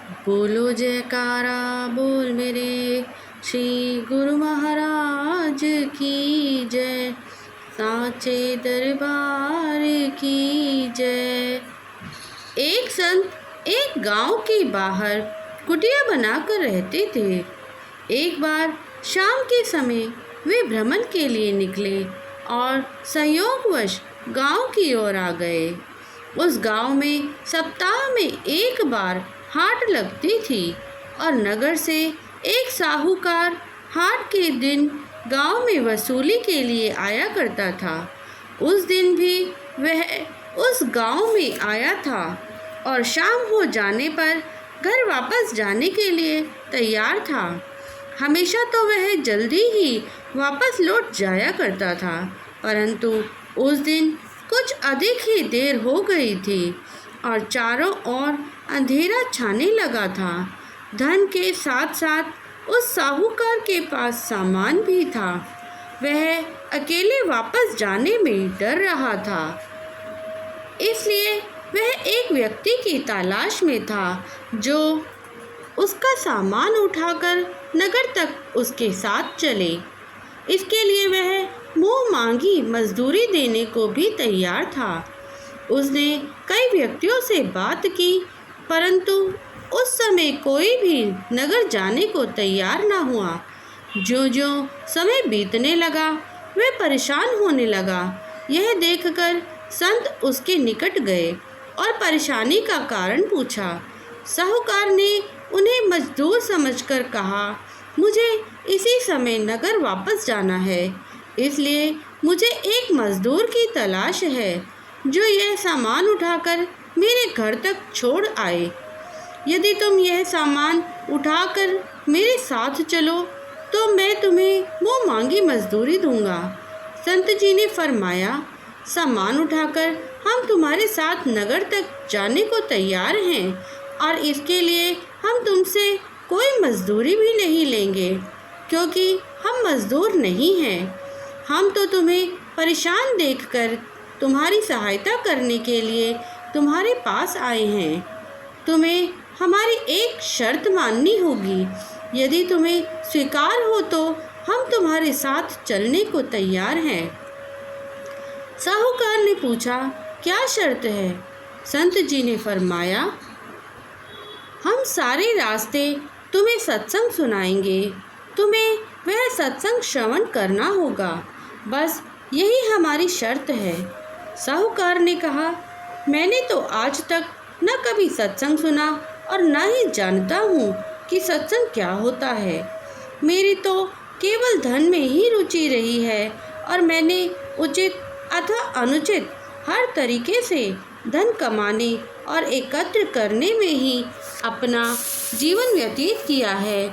बोलो जयकारा बोल मेरे श्री गुरु महाराज की जय, साचे दरबार की जय। एक संत एक गांव के बाहर कुटिया बनाकर रहते थे। एक बार शाम के समय वे भ्रमण के लिए निकले और संयोगवश गांव की ओर आ गए। उस गांव में सप्ताह में एक बार हाट लगती थी और नगर से एक साहूकार हाट के दिन गांव में वसूली के लिए आया करता था। उस दिन भी वह उस गांव में आया था और शाम हो जाने पर घर वापस जाने के लिए तैयार था। हमेशा तो वह जल्दी ही वापस लौट जाया करता था, परंतु उस दिन कुछ अधिक ही देर हो गई थी और चारों ओर अंधेरा छाने लगा था। धन के साथ साथ उस साहूकार के पास सामान भी था। वह अकेले वापस जाने में डर रहा था, इसलिए वह एक व्यक्ति की तलाश में था जो उसका सामान उठाकर नगर तक उसके साथ चले। इसके लिए वह मुंह मांगी मजदूरी देने को भी तैयार था। उसने कई व्यक्तियों से बात की, परंतु उस समय कोई भी नगर जाने को तैयार न हुआ। ज्यों-ज्यों समय बीतने लगा वह परेशान होने लगा। यह देखकर संत उसके निकट गए और परेशानी का कारण पूछा। साहूकार ने उन्हें मजदूर समझकर कहा, मुझे इसी समय नगर वापस जाना है, इसलिए मुझे एक मजदूर की तलाश है जो यह सामान उठाकर मेरे घर तक छोड़ आए। यदि तुम यह सामान उठाकर मेरे साथ चलो तो मैं तुम्हें मुँह मांगी मजदूरी दूंगा। संत जी ने फरमाया, सामान उठाकर हम तुम्हारे साथ नगर तक जाने को तैयार हैं और इसके लिए हम तुमसे कोई मजदूरी भी नहीं लेंगे, क्योंकि हम मजदूर नहीं हैं। हम तो तुम्हें परेशान देखकर तुम्हारी सहायता करने के लिए तुम्हारे पास आए हैं। तुम्हें हमारी एक शर्त माननी होगी। यदि तुम्हें स्वीकार हो तो हम तुम्हारे साथ चलने को तैयार हैं। साहूकार ने पूछा, क्या शर्त है? संत जी ने फरमाया, हम सारे रास्ते तुम्हें सत्संग सुनाएंगे। तुम्हें वह सत्संग श्रवण करना होगा, बस यही हमारी शर्त है। साहूकार ने कहा, मैंने तो आज तक न कभी सत्संग सुना और न ही जानता हूँ कि सत्संग क्या होता है। मेरी तो केवल धन में ही रुचि रही है और मैंने उचित अथवा अनुचित हर तरीके से धन कमाने और एकत्र करने में ही अपना जीवन व्यतीत किया है।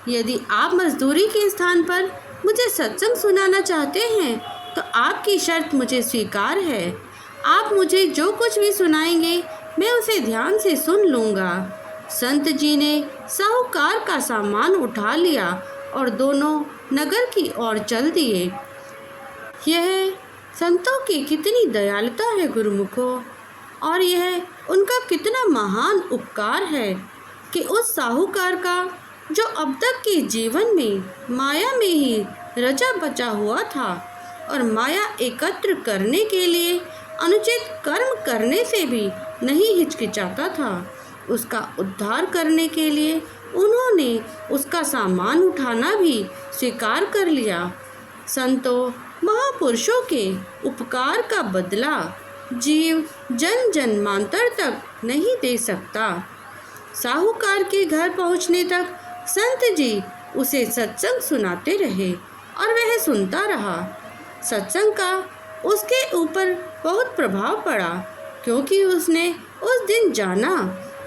यदि आप मजदूरी के स्थान पर मुझे सत्संग सुनाना चाहते हैं तो आपकी शर्त मुझे स्वीकार है। आप मुझे जो कुछ भी सुनाएंगे मैं उसे ध्यान से सुन लूँगा। संत जी ने साहूकार का सामान उठा लिया और दोनों नगर की ओर चल दिए। यह संतों की कितनी दयालुता है गुरुमुखों, और यह उनका कितना महान उपकार है कि उस साहूकार का जो अब तक के जीवन में माया में ही रचा बचा हुआ था और माया एकत्र करने के लिए अनुचित कर्म करने से भी नहीं हिचकिचाता था, उसका उद्धार करने के लिए उन्होंने उसका सामान उठाना भी स्वीकार कर लिया। संतों महापुरुषों के उपकार का बदला जीव जन जन्मांतर तक नहीं दे सकता। साहूकार के घर पहुंचने तक संत जी उसे सत्संग सुनाते रहे और वह सुनता रहा। सत्संग का उसके ऊपर बहुत प्रभाव पड़ा, क्योंकि उसने उस दिन जाना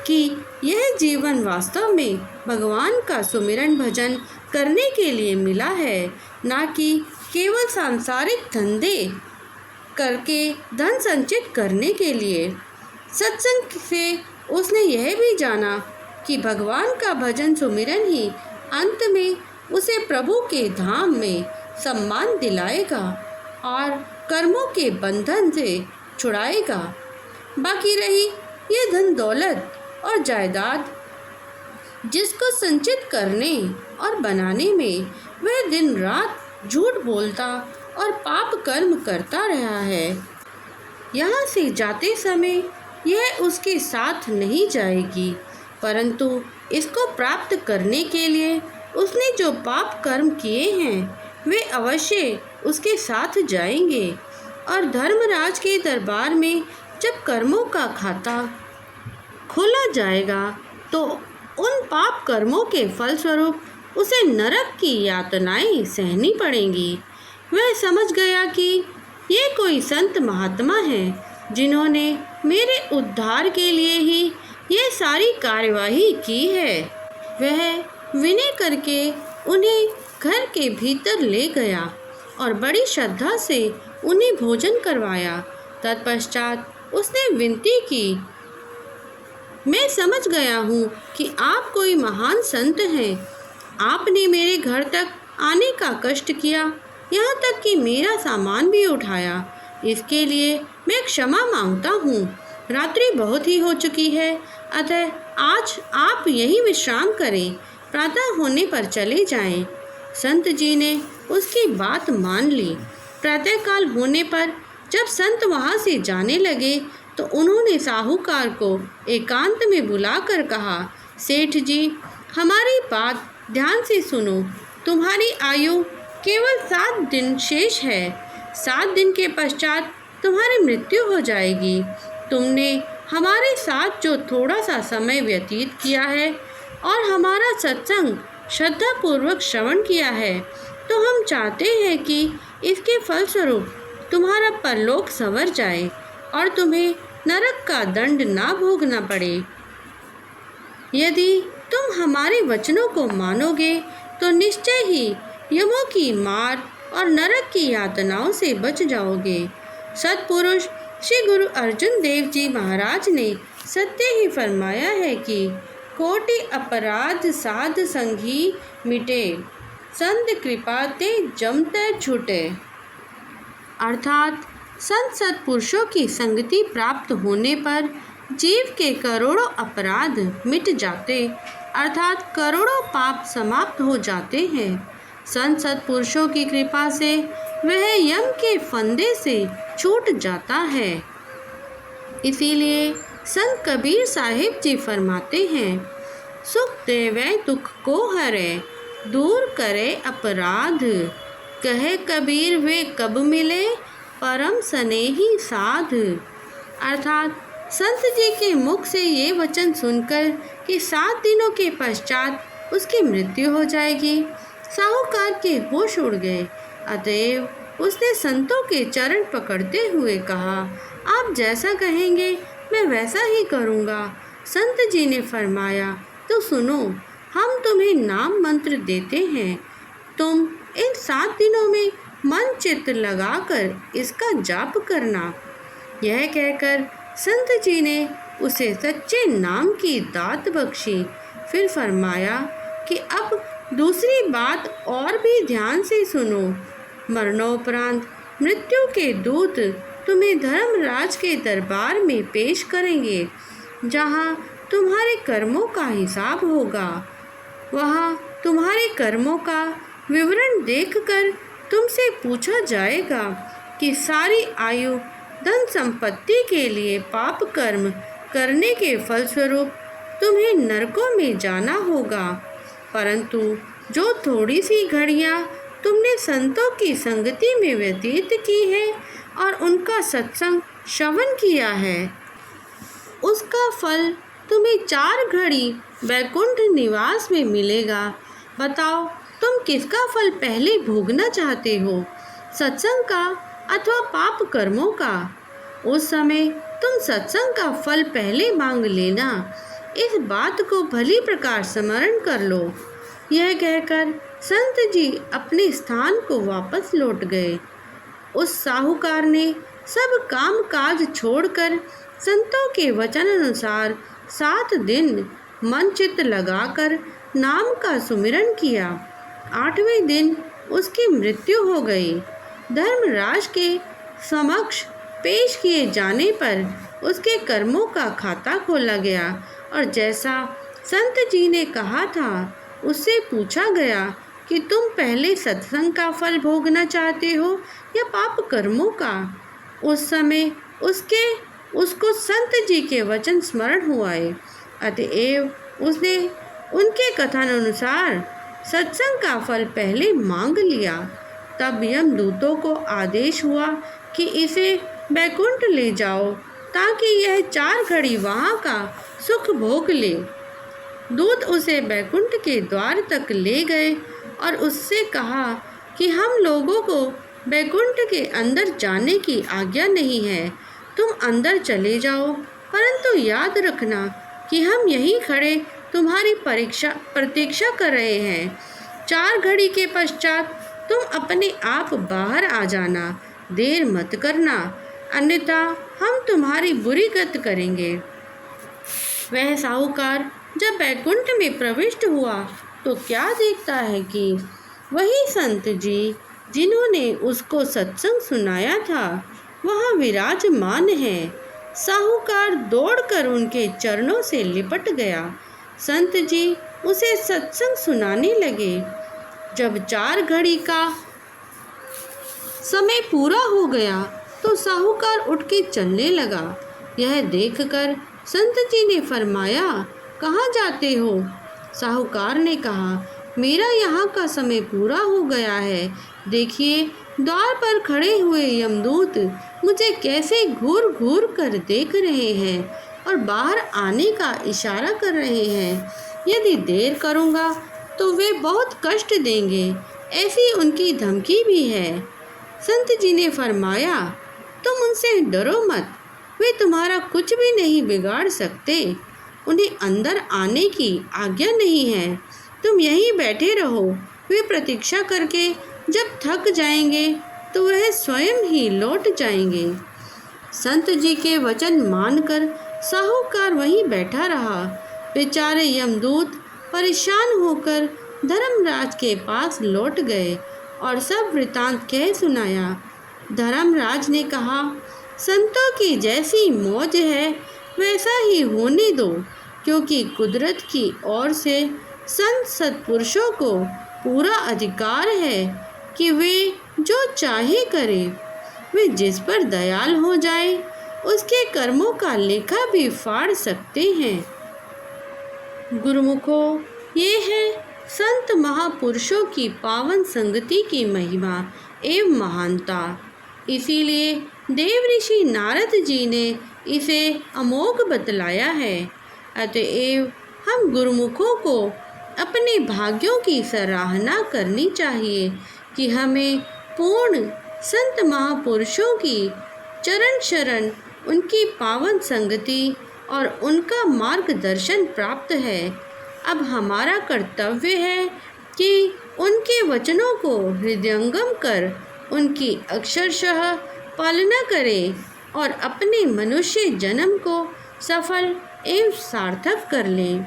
कि यह जीवन वास्तव में भगवान का सुमिरन भजन करने के लिए मिला है, ना कि केवल सांसारिक धंधे करके धन संचित करने के लिए। सत्संग से उसने यह भी जाना कि भगवान का भजन सुमिरन ही अंत में उसे प्रभु के धाम में सम्मान दिलाएगा और कर्मों के बंधन से छुड़ाएगा। बाकी रही ये धन दौलत और जायदाद, जिसको संचित करने और बनाने में वह दिन रात झूठ बोलता और पाप कर्म करता रहा है। यहाँ से जाते समय यह उसके साथ नहीं जाएगी, परंतु इसको प्राप्त करने के लिए उसने जो पाप कर्म किए हैं वे अवश्य उसके साथ जाएंगे। और धर्मराज के दरबार में जब कर्मों का खाता खोला जाएगा तो उन पाप कर्मों के फलस्वरूप उसे नरक की यातनाएं सहनी पड़ेंगी। वह समझ गया कि ये कोई संत महात्मा हैं जिन्होंने मेरे उद्धार के लिए ही ये सारी कार्यवाही की है। वह विनय करके उन्हें घर के भीतर ले गया और बड़ी श्रद्धा से उन्हें भोजन करवाया। तत्पश्चात उसने विनती की, मैं समझ गया हूँ कि आप कोई महान संत हैं। आपने मेरे घर तक आने का कष्ट किया, यहाँ तक कि मेरा सामान भी उठाया। इसके लिए मैं क्षमा मांगता हूँ। रात्रि बहुत ही हो चुकी है, अतः आज आप यहीं विश्राम करें, प्रातः होने पर चले जाएं। संत जी ने उसकी बात मान ली। प्रातःकाल होने पर जब संत वहाँ से जाने लगे तो उन्होंने साहूकार को एकांत में बुलाकर कहा, सेठ जी, हमारी बात ध्यान से सुनो। तुम्हारी आयु केवल 7 दिन शेष है। 7 दिन के पश्चात तुम्हारी मृत्यु हो जाएगी। तुमने हमारे साथ जो थोड़ा सा समय व्यतीत किया है और हमारा सत्संग श्रद्धापूर्वक श्रवण किया है, तो हम चाहते हैं कि इसके फलस्वरूप तुम्हारा परलोक संवर जाए और तुम्हें नरक का दंड ना भोगना पड़े। यदि तुम हमारे वचनों को मानोगे तो निश्चय ही यमों की मार और नरक की यातनाओं से बच जाओगे। सत्पुरुष श्री गुरु अर्जुन देव जी महाराज ने सत्य ही फरमाया है कि कोटि अपराध साध संगी मिटे, संत कृपा ते जमते छूटे। अर्थात संत सत्पुरुषों की संगति प्राप्त होने पर जीव के करोड़ों अपराध मिट जाते, अर्थात करोड़ों पाप समाप्त हो जाते हैं। संत सत्पुरुषों की कृपा से वह यम के फंदे से छूट जाता है। इसीलिए संत कबीर साहिब जी फरमाते हैं, सुख देवे दुख को हरे, दूर करे अपराध, कहे कबीर वे कब मिले, परम स्नेही साध। अर्थात संत जी के मुख से ये वचन सुनकर कि 7 दिनों के पश्चात उसकी मृत्यु हो जाएगी, साहूकार के होश उड़ गए। अतएव उसने संतों के चरण पकड़ते हुए कहा, आप जैसा कहेंगे मैं वैसा ही करूँगा। संत जी ने फरमाया, तो सुनो, हम तुम्हें नाम मंत्र देते हैं, तुम इन 7 दिनों में मन चित्त लगाकर इसका जाप करना। यह कहकर संत जी ने उसे सच्चे नाम की दात बख्शी। फिर फरमाया कि अब दूसरी बात और भी ध्यान से सुनो। मरणोपरांत मृत्यु के दूत तुम्हें धर्मराज के दरबार में पेश करेंगे, जहाँ तुम्हारे कर्मों का हिसाब होगा। वहाँ तुम्हारे कर्मों का विवरण देखकर तुमसे पूछा जाएगा कि सारी आयु धन संपत्ति के लिए पाप कर्म करने के फलस्वरूप तुम्हें नरकों में जाना होगा, परंतु जो थोड़ी सी घड़ियाँ तुमने संतों की संगति में व्यतीत की है और उनका सत्संग श्रवण किया है, उसका फल तुम्हें 4 घड़ी वैकुंठ निवास में मिलेगा। बताओ, तुम किसका फल पहले भोगना चाहते हो, सत्संग का अथवा पाप कर्मों का? उस समय तुम सत्संग का फल पहले मांग लेना। इस बात को भली प्रकार स्मरण कर लो। यह कहकर संत जी अपने स्थान को वापस लौट गए। उस साहूकार ने सब काम काज छोड़कर संतों के वचन अनुसार 7 दिन मन चित्त लगाकर नाम का सुमिरन किया। 8वें दिन उसकी मृत्यु हो गई। धर्मराज के समक्ष पेश किए जाने पर उसके कर्मों का खाता खोला गया और जैसा संत जी ने कहा था, उससे पूछा गया कि तुम पहले सत्संग का फल भोगना चाहते हो या पाप कर्मों का। उस समय उसको संत जी के वचन स्मरण हुए। अतएव उसने उनके कथन अनुसार सत्संग का फल पहले मांग लिया। तब यमदूतों को आदेश हुआ कि इसे बैकुंठ ले जाओ ताकि यह 4 घड़ी वहाँ का सुख भोग ले। दूत उसे बैकुंठ के द्वार तक ले गए और उससे कहा कि हम लोगों को बैकुंठ के अंदर जाने की आज्ञा नहीं है, तुम अंदर चले जाओ, परंतु याद रखना कि हम यहीं खड़े तुम्हारी प्रतीक्षा कर रहे हैं। 4 घड़ी के पश्चात तुम अपने आप बाहर आ जाना, देर मत करना, अन्यथा हम तुम्हारी बुरी गत करेंगे। वह साहूकार जब बैकुंठ में प्रविष्ट हुआ तो क्या देखता है कि वही संत जी जिन्होंने उसको सत्संग सुनाया था वहाँ विराजमान है। साहूकार दौड़कर उनके चरणों से लिपट गया। संत जी उसे सत्संग सुनाने लगे। जब 4 घड़ी का समय पूरा हो गया तो साहूकार उठ के चलने लगा। यह देखकर संत जी ने फरमाया, कहाँ जाते हो? साहूकार ने कहा, मेरा यहाँ का समय पूरा हो गया है। देखिए, द्वार पर खड़े हुए यमदूत मुझे कैसे घूर घूर कर देख रहे हैं और बाहर आने का इशारा कर रहे हैं। यदि देर करूँगा तो वे बहुत कष्ट देंगे, ऐसी उनकी धमकी भी है। संत जी ने फरमाया, तुम उनसे डरो मत, वे तुम्हारा कुछ भी नहीं बिगाड़ सकते। उन्हें अंदर आने की आज्ञा नहीं है। तुम यहीं बैठे रहो, वे प्रतीक्षा करके जब थक जाएंगे तो वह स्वयं ही लौट जाएंगे। संत जी के वचन मानकर साहूकार वहीं बैठा रहा। बेचारे यमदूत परेशान होकर धर्मराज के पास लौट गए और सब वृतांत कह सुनाया। धर्मराज ने कहा, संतों की जैसी मौज है वैसा ही होने दो, क्योंकि कुदरत की ओर से संत सत्पुरुषों को पूरा अधिकार है कि वे जो चाहे करें। वे जिस पर दयाल हो जाए उसके कर्मों का लेखा भी फाड़ सकते हैं। गुरुमुखों, ये है संत महापुरुषों की पावन संगति की महिमा एवं महानता। इसीलिए देव ऋषि नारद जी ने इसे अमोघ बतलाया है। अतएव हम गुरुमुखों को अपने भाग्यों की सराहना करनी चाहिए कि हमें पूर्ण संत महापुरुषों की चरण शरण, उनकी पावन संगति और उनका मार्गदर्शन प्राप्त है। अब हमारा कर्तव्य है कि उनके वचनों को हृदयंगम कर उनकी अक्षरशः पालना करें और अपने मनुष्य जन्म को सफल एवं सार्थक कर लें।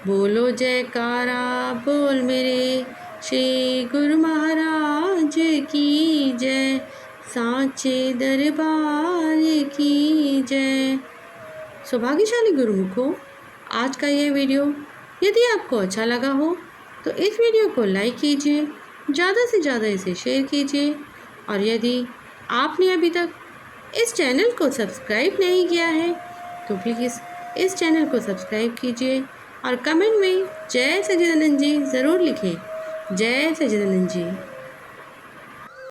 बोलो जयकारा बोल मेरे श्री गुरु महाराज की जय, सांचे दरबार की जय। सौभाग्यशाली गुरुमुखों, आज का यह वीडियो यदि आपको अच्छा लगा हो तो इस वीडियो को लाइक कीजिए, ज़्यादा से ज़्यादा इसे शेयर कीजिए और यदि आपने अभी तक इस चैनल को सब्सक्राइब नहीं किया है तो प्लीज़ इस चैनल को सब्सक्राइब कीजिए और कमेंट में जय सच्चिदानंद जी ज़रूर लिखें। जय सच्चिदानंद जी।